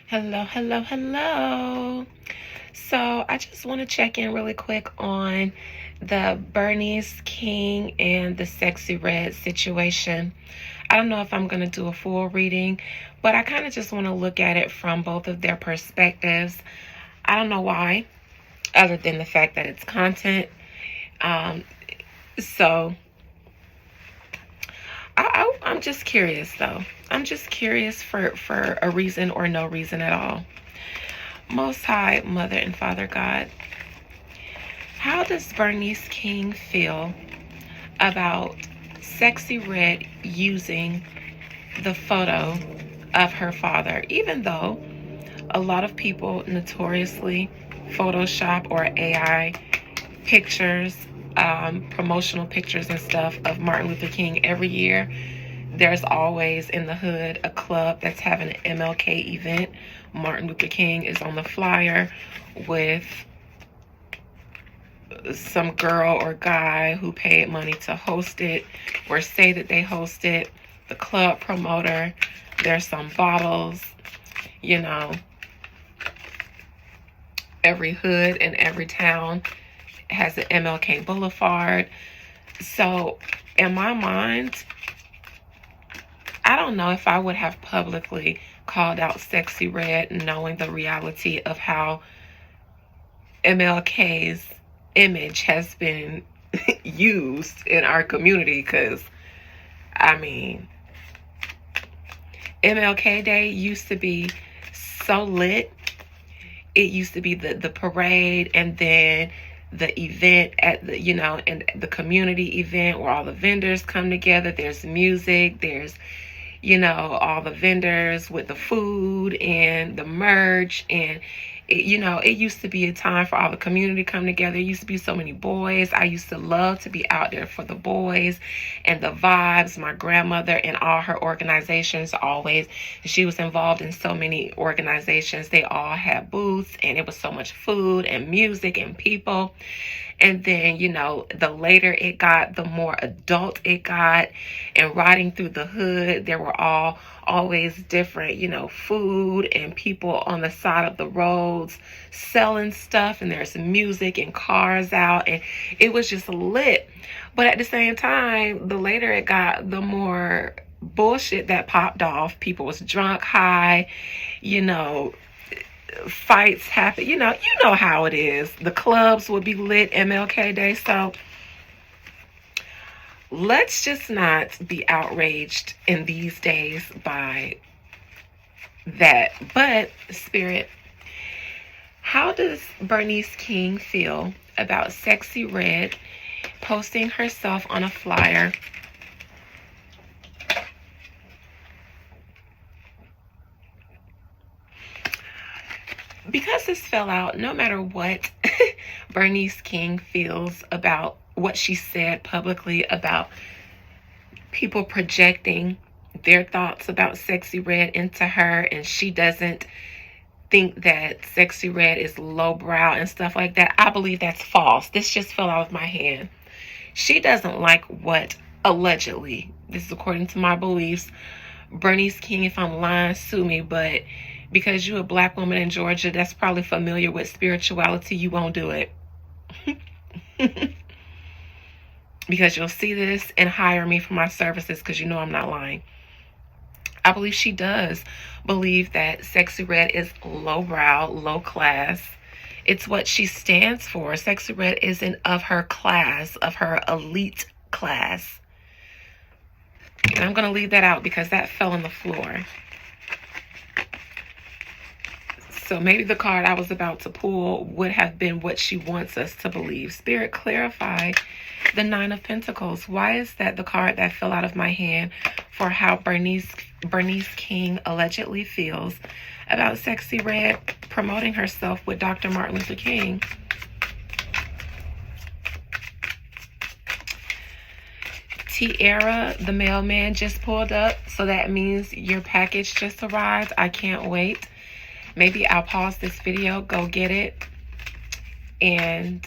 Hello, hello, hello. So I just want to check in really quick on the Berneice King and the Sexy Red situation. I don't know if I'm going to do a full reading, but I kind of just want to look at it from both of their perspectives. I don't know why, other than the fact that it's content. Um, so I'm just curious, though. I'm just curious for a reason or no reason at all. Most High, Mother and Father God, how does Berneice King feel about Sexy Red using the photo of her father, even though a lot of people notoriously Photoshop or AI pictures, promotional pictures and stuff of Martin Luther King every year? There's always in the hood a club that's having an MLK event. Martin Luther King is on the flyer with some girl or guy who paid money to host it or say that they host it. The club promoter, there's some bottles, you know, every hood and every town has an MLK Boulevard. So in my mind, I don't know if I would have publicly called out Sexy Red knowing the reality of how MLK's image has been used in our community. Because, I mean, MLK Day used to be so lit. It used to be the parade, and then the event at the, and the community event where all the vendors come together. There's music, there's, all the vendors with the food and the merch. And, it used to be a time for all the community to come together. It used to be so many boys. I used to love to be out there for the boys and the vibes. My grandmother and all her organizations always, she was involved in so many organizations. They all had booths, and it was so much food and music and people. And then, the later it got, the more adult it got. And riding through the hood, there were always different, food and people on the side of the roads selling stuff. And there's music and cars out. And it was just lit. But at the same time, the later it got, the more bullshit that popped off. People was drunk, high, fights happen. You know how it is. The clubs would be lit MLK Day. So let's just not be outraged in these days by that. But Spirit, how does Berneice King feel about Sexy Red posting herself on a flyer because this fell out? No matter what Berneice King feels about what she said publicly about people projecting their thoughts about Sexy Red into her, and she doesn't think that Sexy Red is lowbrow and stuff like that, I believe that's false. This just fell out of my hand. She doesn't like what allegedly, this is according to my beliefs, Berneice King, if I'm lying, sue me, but because you're a black woman in Georgia that's probably familiar with spirituality, you won't do it. Because you'll see this and hire me for my services, because I'm not lying. I believe she does believe that Sexy Red is lowbrow, low class. It's what she stands for. Sexy Red isn't of her class, of her elite class. And I'm going to leave that out because that fell on the floor. So maybe the card I was about to pull would have been what she wants us to believe. Spirit, clarify the Nine of Pentacles. Why is that the card that fell out of my hand for how Berneice King allegedly feels about Sexy Red promoting herself with Dr. Martin Luther King? Tiara, the mailman, just pulled up, so that means your package just arrived. I can't wait. Maybe I'll pause this video, go get it, and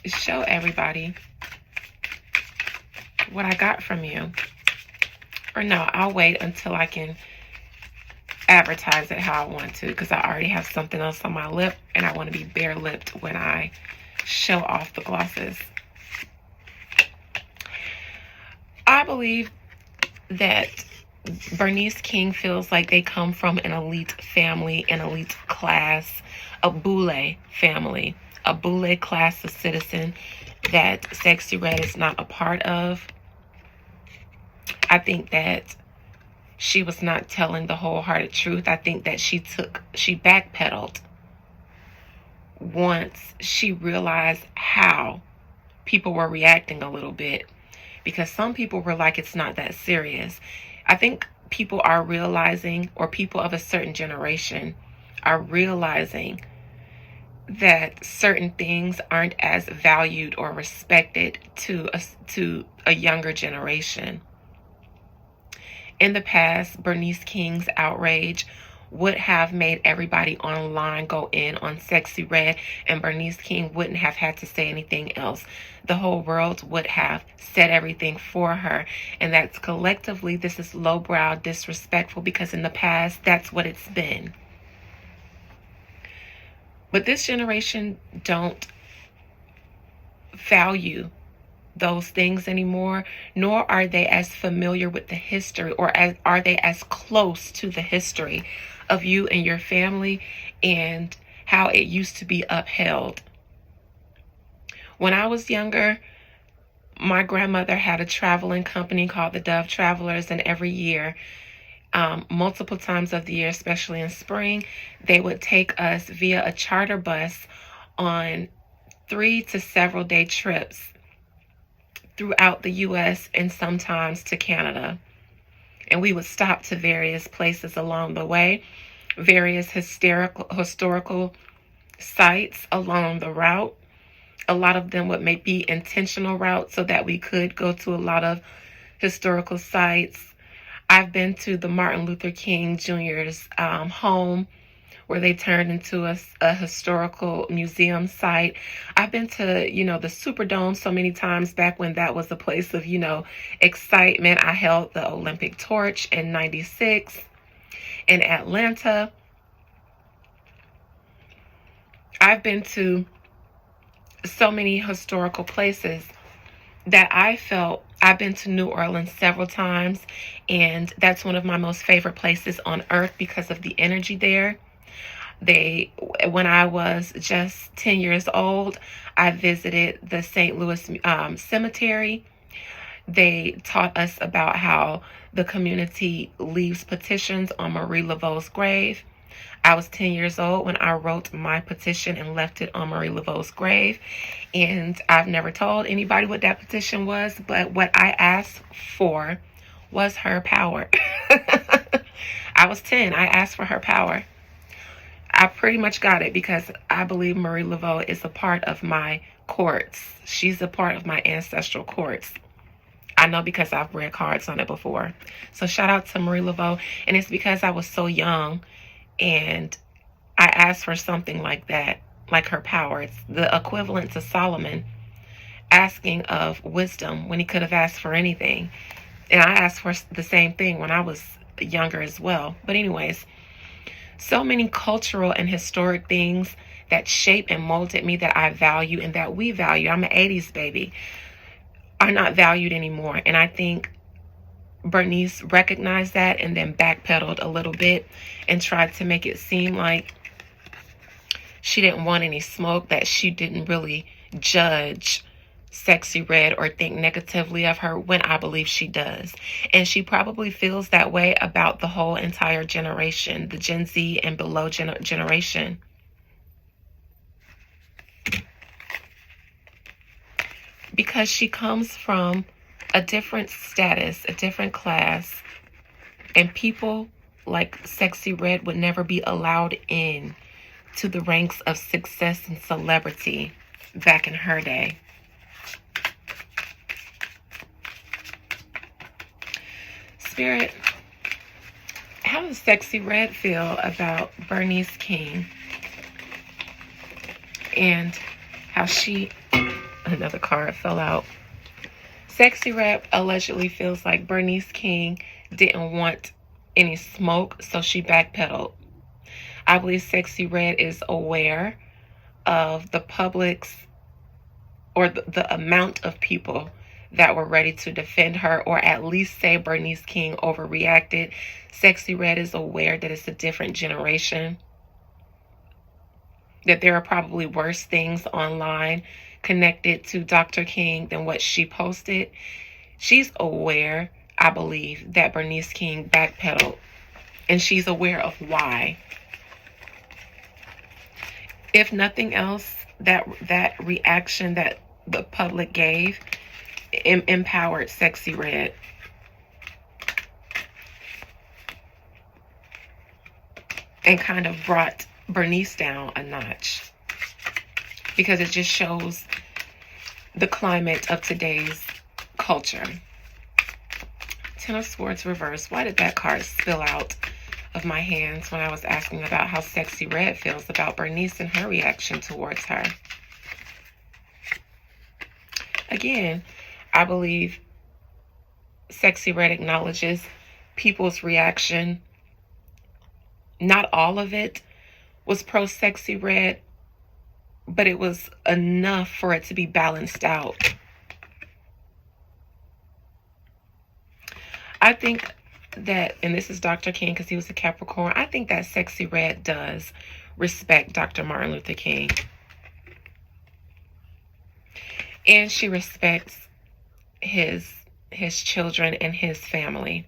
show everybody what I got from you. Or no, I'll wait until I can advertise it how I want to, because I already have something else on my lip and I want to be bare lipped when I show off the glosses. I believe that Berneice King feels like they come from an elite family, an elite class, a boule family, a boule class of citizen that Sexxy Red is not a part of. I think that she was not telling the wholehearted truth. I think that she backpedaled once she realized how people were reacting a little bit, because some people were like, it's not that serious. I think people are realizing, or people of a certain generation are realizing, that certain things aren't as valued or respected to a younger generation. In the past, Berneice King's outrage would have made everybody online go in on Sexxy Red, and Berneice King wouldn't have had to say anything else. The whole world would have said everything for her, and that's collectively, this is lowbrow, disrespectful, because in the past, that's what it's been. But this generation don't value those things anymore, nor are they as familiar with the history, or are they as close to the history of you and your family and how it used to be upheld. When I was younger, my grandmother had a traveling company called the Dove Travelers, and every year, multiple times of the year, especially in spring, they would take us via a charter bus on 3 to several day trips throughout the U.S. and sometimes to Canada. And we would stop to various places along the way, various historical sites along the route. A lot of them would may be intentional routes so that we could go to a lot of historical sites. I've been to the Martin Luther King Jr.'s home, where they turned into a historical museum site. I've been to, the Superdome so many times back when that was a place of, excitement. I held the Olympic torch in '96 in Atlanta. I've been to so many historical places that I've been to New Orleans several times, and that's one of my most favorite places on earth because of the energy there. When I was just 10 years old, I visited the St. Louis cemetery. They taught us about how the community leaves petitions on Marie Laveau's grave. I was 10 years old when I wrote my petition and left it on Marie Laveau's grave. And I've never told anybody what that petition was, but what I asked for was her power. I was 10. I asked for her power. I pretty much got it because I believe Marie Laveau is a part of my courts. She's a part of my ancestral courts. I know because I've read cards on it before. So shout out to Marie Laveau. And it's because I was so young and I asked for something like that, like her power. It's the equivalent to Solomon asking of wisdom when he could have asked for anything. And I asked for the same thing when I was younger as well. But anyways, so many cultural and historic things that shaped and molded me that I value and that we value, I'm an 80s baby, are not valued anymore. And I think Berneice recognized that and then backpedaled a little bit and tried to make it seem like she didn't want any smoke, that she didn't really judge Sexxy Red or think negatively of her, when I believe she does. And she probably feels that way about the whole entire generation, the Gen Z and below generation. Because she comes from a different status, a different class, and people like Sexxy Red would never be allowed in to the ranks of success and celebrity back in her day. Spirit, how does Sexxy Red feel about Berneice King and how she, another card fell out. Sexxy Red allegedly feels like Berneice King didn't want any smoke, so she backpedaled. I believe Sexxy Red is aware of the public's, or the amount of people that were ready to defend her, or at least say Berneice King overreacted. Sexxy Red is aware that it's a different generation, that there are probably worse things online connected to Dr. King than what she posted. She's aware, I believe, that Berneice King backpedaled, and she's aware of why. If nothing else, that reaction that the public gave empowered Sexxy Red. And kind of brought Berneice down a notch. Because it just shows the climate of today's culture. Ten of Swords reverse. Why did that card spill out of my hands when I was asking about how Sexxy Red feels about Berneice and her reaction towards her? Again, I believe Sexxy Red acknowledges people's reaction. Not all of it was pro Sexxy Red, but it was enough for it to be balanced out. I think that, and this is Dr. King because he was a Capricorn, I think that Sexxy Red does respect Dr. Martin Luther King. And she respects his children and his family.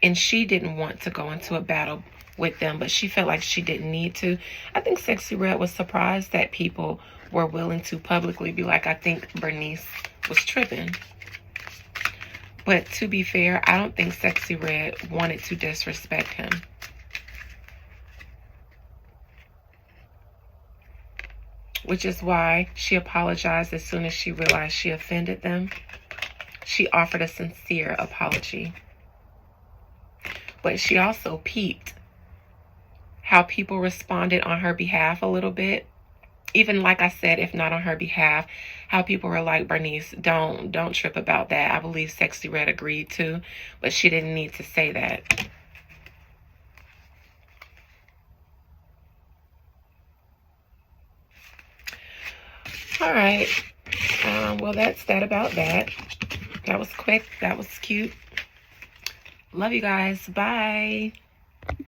And she didn't want to go into a battle with them, but she felt like she didn't need to. I think Sexxy Red was surprised that people were willing to publicly be like, I think Berneice was tripping. But to be fair, I don't think Sexxy Red wanted to disrespect him. Which is why she apologized as soon as she realized she offended them. She offered a sincere apology. But she also peeped how people responded on her behalf a little bit. Even, like I said, if not on her behalf, how people were like, Berneice, don't trip about that. I believe Sexxy Red agreed to, but she didn't need to say that. All right. Well, that's that about that. That was quick. That was cute. Love you guys. Bye.